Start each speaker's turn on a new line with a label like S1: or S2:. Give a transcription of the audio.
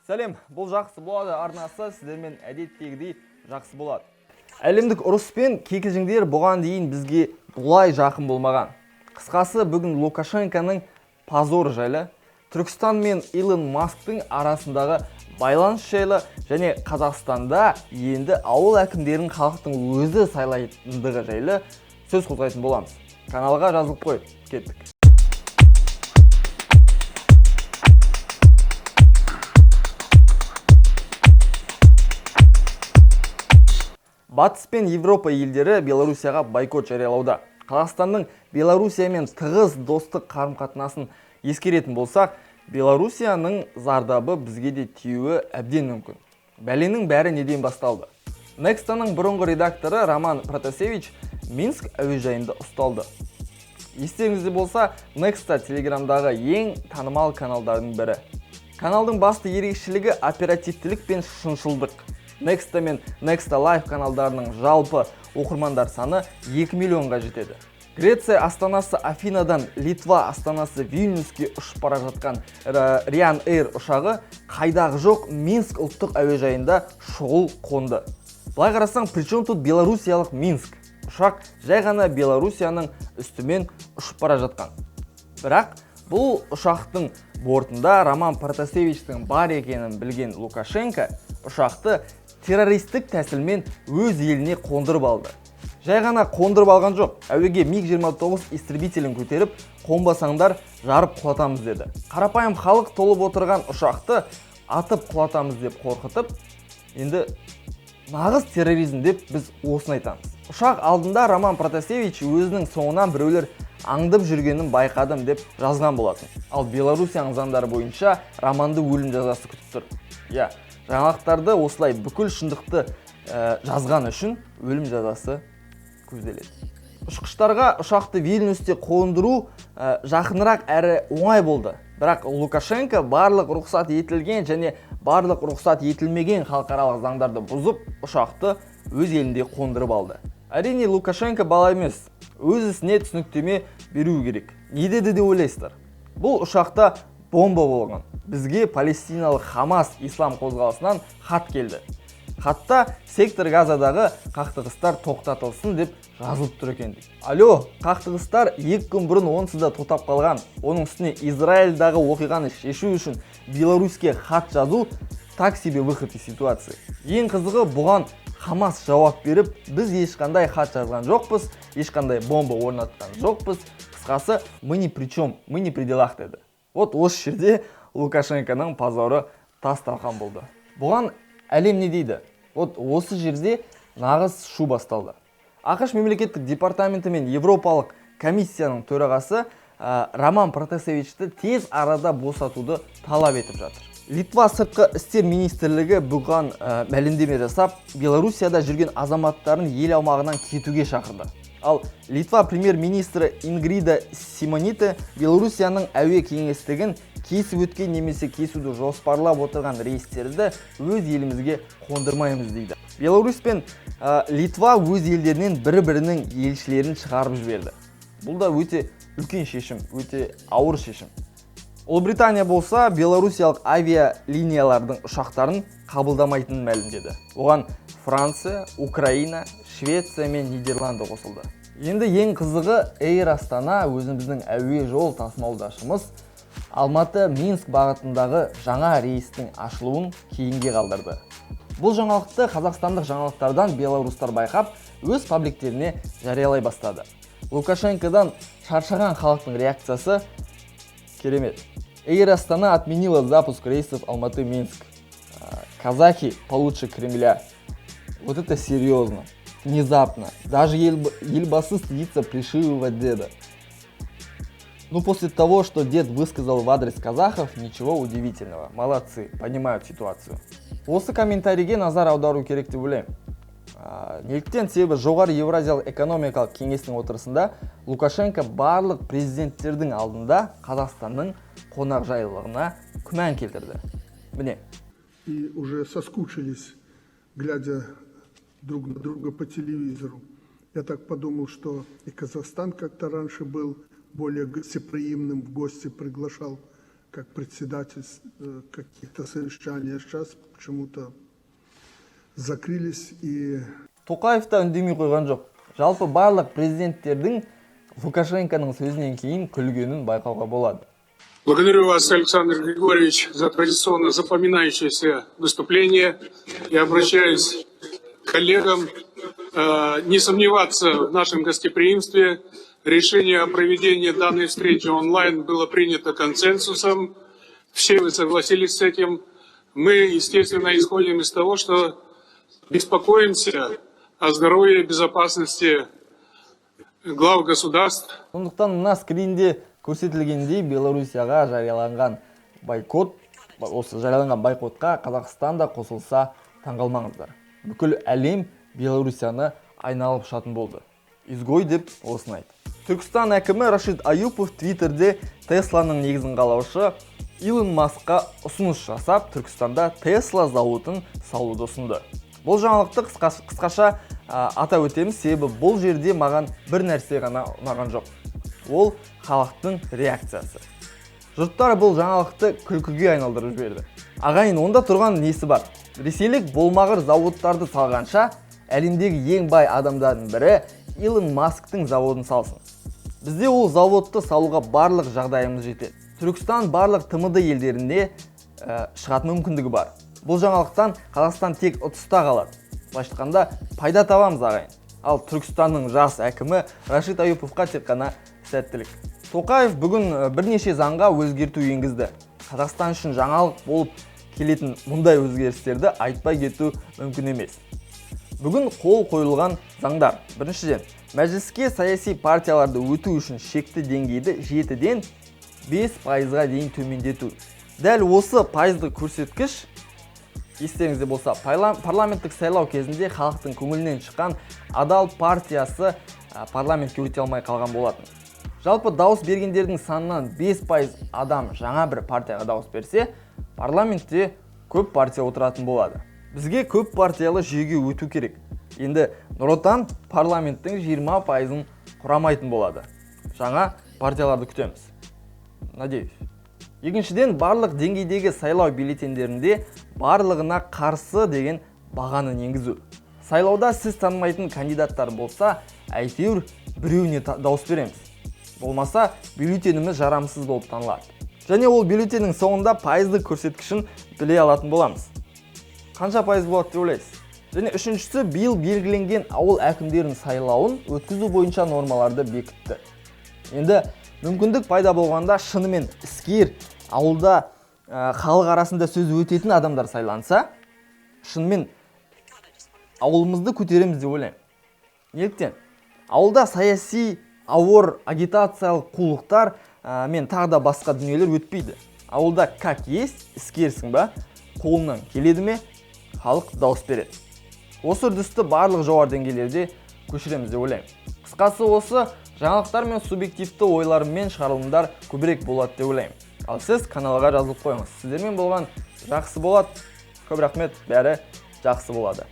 S1: Сәлем, бұл жақсы болады арнасы сіздермен әдеттегідей жақсы болады. Әлемдік ұрыс пен кикілжіңдер бұған дейін бізге бұлай жақын болмаған. Қысқасы, бүгін Лукашенконың позор жайлы, Түркістан мен Илон Масктың арасындағы байланыс жайлы және Қазақстанда енді ауыл әкімдерін халықтың өзі сайлайтындығы жайлы сөз қозғайтын боламыз. Каналға жазылып қой, кеттік. Батыс пен Европа елдері Белоруссияға бойкот жариялауда. Қазақстанның Белоруссиямен тығыз достық қарым-қатынасын ескеретін болсақ, Белоруссияның зардабы бізге де тиюі әбден мүмкін. Бәленің бәрі неден басталды? Некстаның бұрынғы редакторы Роман Протасевич Минск әуежайында ұсталды. Естеріңізде болса, Некста Телеграмдағы ең танымал каналдардың бірі. Каналдың басты ерекшелігі оперативтілік пен шыншылдық. Некста мен Некста Лайф каналдарының жалпы оқырмандар саны 2 миллионға жетеді. Греция астанасы Афинадан Литва астанасы Вильнюске ұшып бара жатқан Ryanair ұшағы қайдағы жоқ Минск ұлттық әуежайында шұғыл қонды. Былай қарасаң, причем тут белоруссиялық Минск? Ұшақ жай ғана Белоруссияның үстімен ұшып бара жатқан. Бірақ бұл ұшақтың бортында Роман Протасевичтің бар екенін білген Лукашенко ұшақты террористік тәсілмен өз еліне қондырып алды. Жай ғана қондырып алған жоқ, әуеге МиГ-29 истребителін көтеріп, қонбасаңдар жарып құлатамыз деді. Қарапайым халық толып отырған ұшақты атып құлатамыз деп қорқытып, енді нағыз терроризм деп біз осыны айтамыз. Ұшақ алдында Роман Протасевич өзінің соңынан біреулер аңдып жүргенін байқадым деп жазған болатын. Ал Белоруссияның заңдары бойынша Романды өлім жазасы күтіп тұр. Жаңалықтарды осылай бүкіл шындықты жазған үшін өлім жазасы көзделеді. Ұшқыштарға ұшақты Вильнюсте қондыру жақынырақ әрі оңай болды. Бірақ Лукашенко барлық рұқсат етілген және барлық рұқсат етілмеген халықаралық заңдарды бұзып, ұшақты өз елінде қондырып алды. Әрине, Лукашенко бала емес, өз ісіне түсініктеме беру керек. Не деді деп ойлайсыздар? Бұл ұшақта бомба болған. Бізге палестиналық Хамас ислам қозғалысынан хат келді. Хатта сектор Газадағы қақтығыстар тоқтатылсын деп жазылып тұр екен. Алло, қақтығыстар 2 күн бұрын онсыз да тоқтап қалған. Оның үстіне Израильдағы оқиғаны шешу үшін Беларуське хат жазу так себе выход из ситуации. Ең қызығы, бұған Хамас жауап беріп, біз ешқандай хат жазған жоқпыз, ешқандай бомба орнатқан жоқпыз. Қысқасы, мы ни при чем, мы не при делах деді. Вот осы жерде Лукашенконың позоры тас-талқан болды. Бұған әлем не дейді? Осы жерде нағыз шу басталды. ақш мемлекеттік департаменті мен Европалық комиссияның төрағасы Роман Протасевичті тез арада босатуды талап етіп жатыр. Литва сыртқы істер министрлігі бұған мәлімдеме жасап, Белоруссияда жүрген азаматтарын ел аумағынан кетуге шақырды. Ал Литва премьер-министрі Ингрида Симонита Белоруссияның әуе кеңістігін кесіп өткен немесе кесуді жоспарлап отырған рейстерді өз елімізге қондырмаймыз дейді. Беларусь пен Литва өз елдерінен бір-бірінің елшілерін шығарып жіберді. Бұл да өте үлкен шешім, өте ауыр шешім. Ұлыбритания болса, белоруссиялық авиалиниялардың ұшақтарын қабылдамайтынын мәлімдеді. Оған Франция, Украина, Швеция мен Нидерланды қосылды. Енді ең қызығы, Air Астана өзіміздің әуе жол тасымалдашымыз Алматы-Минск бағытындағы жаңа рейстің ашылуын кейінге қалдырды. Бұл жаңалықты қазақстандық жаңалықтардан белорустар байқап, өз пабликтеріне жариялай бастады. Лукашенкодан шаршаған халықтың реакциясы керемет. Air Астана отменила запуск рейсов Алматы-Минск. Казахи получше Кремля. Вот это серьезно. Внезапно. Даже Елбасы стыдится пришивывать деда. Ну, после того, что дед высказал в адрес казахов, ничего удивительного. Молодцы, понимают ситуацию. Осы комментарийге назар аудару керек деп ойлаймын. Неліктен себебі жоғары Еуразиялық экономикалық кеңестің отырысында Лукашенко барлық президенттердің алдында Қазақстанның қонақжайлылығына күмән келтірді. Міне.
S2: И уже соскучились, глядя друг на друга по телевизору. Я так подумал, что и Казахстан как-то раньше был более гостеприимным, в гости приглашал как председатель каких-то совещаний. Сейчас почему-то закрылись и...
S1: Тоқаев та үндемей қойған жоқ. Жалпы барлық президенттердің Лукашенконың сөзінен кейін күлгенін байқауға болады.
S3: Благодарю вас, Александр Григорьевич, за традиционно запоминающееся выступление. Я обращаюсь к коллегам не сомневаться в нашем гостеприимстве. Решение о проведении данной встречи онлайн было принято консенсусом. Все вы согласились с этим. Мы, естественно, исходим из того, что беспокоимся о здоровье и безопасности глав государств.
S1: Сондықтан мына скринде көрсетілгендей Белоруссияға жарияланған байкотқа Қазақстан да қосылса таңғалмаңыздар. Бүкіл әлем Белоруссияны айналып шатын болды. Изгой деп осыны айтты. Түркістан әкімі Рашид Аюпов Твиттерде Тесланың негізін қалаушы Илон Маскқа ұсыныс жасап, Түркістанда Тесла зауытын салуды ұсынды. Бұл жаңалықты қысқаша атап өтеміз, себебі бұл жерде маған бір нәрсе ғана ұнаған жоқ. Ол халықтың реакциясы. Жұрттар бұл жаңалықты күлкіге айналдырып жіберді. Ағайын, онда тұрған несі бар? Ресейлік болмағыр зауыттарды салғанша, әлемдегі ең бай адамдардың бірі Илон Масктың заводын салсын. Бізде ол заводты салуға барлық жағдайымыз жетеді. Түркістан барлық ТМД елдерінде шығатын мүмкіндігі бар. Бұл жаңалықтан Қазақстан тек ұтыста қалады. Былайша айтқанда пайда табамыз ағайын. Ал Түркістанның жас әкімі Рашид Аюповқа тек қана сәттілік. Тоқаев бүгін бірнеше заңға өзгерту енгізді. Қазақстан үшін жаңалық болып келетін мұндай өзгерістерді айтпай кету мүмкін емес. Бүгін қол қойылған заңдар. Біріншіден, мәжіліске саяси партияларды өту үшін шекті деңгейді 7-ден 5%-ға дейін төмендету. Дәл осы пайызды көрсеткіш, естеріңізде болса, парламенттік сайлау кезінде халықтың көңілінен шыққан Адал партиясы парламентке өте алмай қалған болатын. Жалпы дауыс бергендердің санынан 5% адам жаңа бір партияға дауыс берсе, парламентте көп партия отыратын болады. Бізге көп партиялы жүйеге өту керек. Енді Нұр Отан парламенттің 20%-ын құрамайтын болады. Жаңа партияларды күтеміз. Надеюсь. Екіншіден, барлық деңгейдегі сайлау бюллетендерінде барлығына қарсы деген бағаны енгізу. Сайлауда сіз танымайтын кандидаттар болса, әйтеуір біреуіне дауыс береміз. Болмаса, бюллетеніміз жарамсыз болып танылады. Және ол бюллетеннің соңында пайызды көрсеткішін біле алатын боламыз. Қанша пайыз болады деп ойлайсыз? Және үшіншісі, биыл белгіленген ауыл әкімдерінің сайлауын өткізу бойынша нормаларды бекітті. Енді мүмкіндік пайда болғанда шынымен іскер ауылда халық арасында сөз өтетін адамдар сайланса, шынымен ауылымызды көтереміз деп ойлаймын. Неліктен? Ауылда саяси ауыр агитациялық қулықтар мен тағы да басқа дүниелер өтпейді. Ауылда как есть, іскерсің ба, қолынан келеді ме, халық дауыс береді. Осы үрдісті барлық жоғары деңгейлерде көшіреміз деп ойлаймын. Қысқасы осы жаңалықтар мен субъективті ойлар мен шығарылымдар көбірек болады деп ойлаймын. Ал сіз каналға жазылып қойыңыз. Сіздермен болған жақсы болады. Көп рахмет, бәрі жақсы болады.